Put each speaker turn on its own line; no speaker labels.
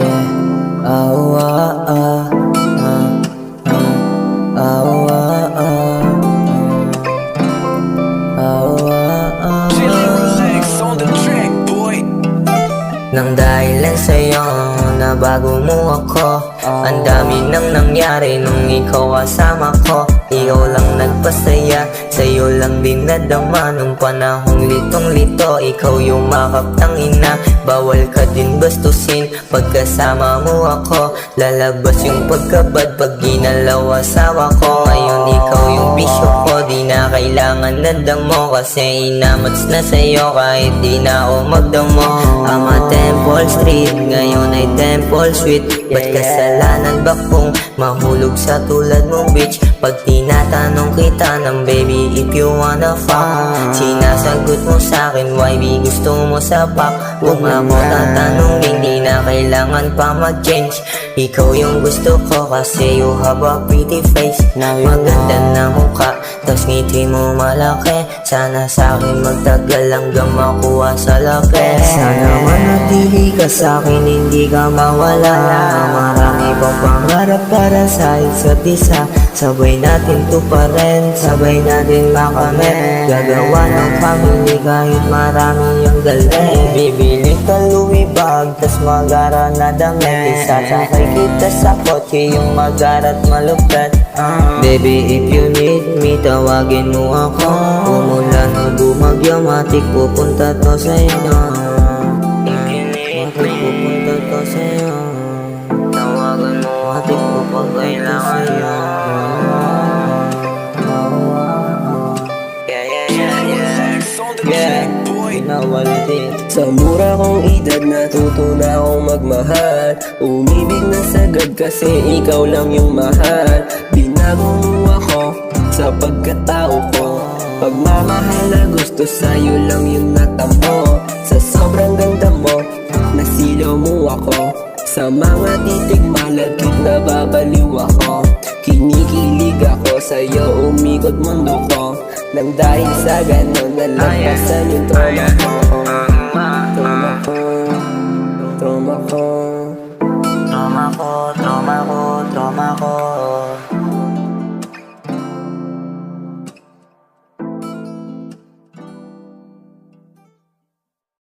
Yeah, oh, Nang dahil lang sa'yo, nabago mo ako. Ang dami nang nangyari nung ikaw kasama ko. Ikaw lang nagpasaya, sa'yo lang din nadama. Nung panahong litong-lito, ikaw yung makaptang ina. Bawal ka din bastusin, pagkasama mo ako. Lalabas yung pagkabad pag ginalaw asawa ko. Ngayon ikaw yung bisyo ko, di na kailangan nadamo. Kasi inamats na sa'yo kahit di na ako magdamo. Ama Temple Street, ngayon ay Temple Suite. Ba't kasalanan ba kung mahulog sa tulad mong bitch? Pag tinatanong kita ng baby if you wanna fuck, sinasagot mo sa'kin why be gusto mo sa pack. Huwag mo ako tatanungin, di na kailangan pa mag-change. Ikaw yung gusto ko kasi you have a pretty face. Maganda na mukha, tas ngiti mo malaki. Sana sa'kin magtagal hanggang makuha sa lapis. Sana manatili ka sa'kin, hindi ka mawala. Marami pang pangarap para sa isa't isa. Sabay natin tuparin, sabay natin makamit. Gagawa ng family kahit marami ang galit. Bibili ka Louis bag, tas magara na damit. Isasakay kita sa kotse, yung magarat malupit. Baby, if you need me, tawagin mo ako. Umulan o bumagyo, matik pupunta to sa'yo. If you need me, pupunta to sa'yo. Tawagan mo matik po pag kailangan sa'yo. Yeah, pinawaldi.
Sa mura kong edad natuto na akong magmahal. Umibig na sagad kasi ikaw lang yung mahal. Binago mo ako sa pagkatao ko. Pagmamahal na gusto sa'yo lang yung natamo. Sa sobrang ganda mo, nasilaw mo ako. Sa mga titig malagkit na babaliw ako. Kinikilig ako sa'yo, umikot mundo ko. Nang dahil sa ganon, nalagpasan yung trauma ko. Trauma ko, trauma ko.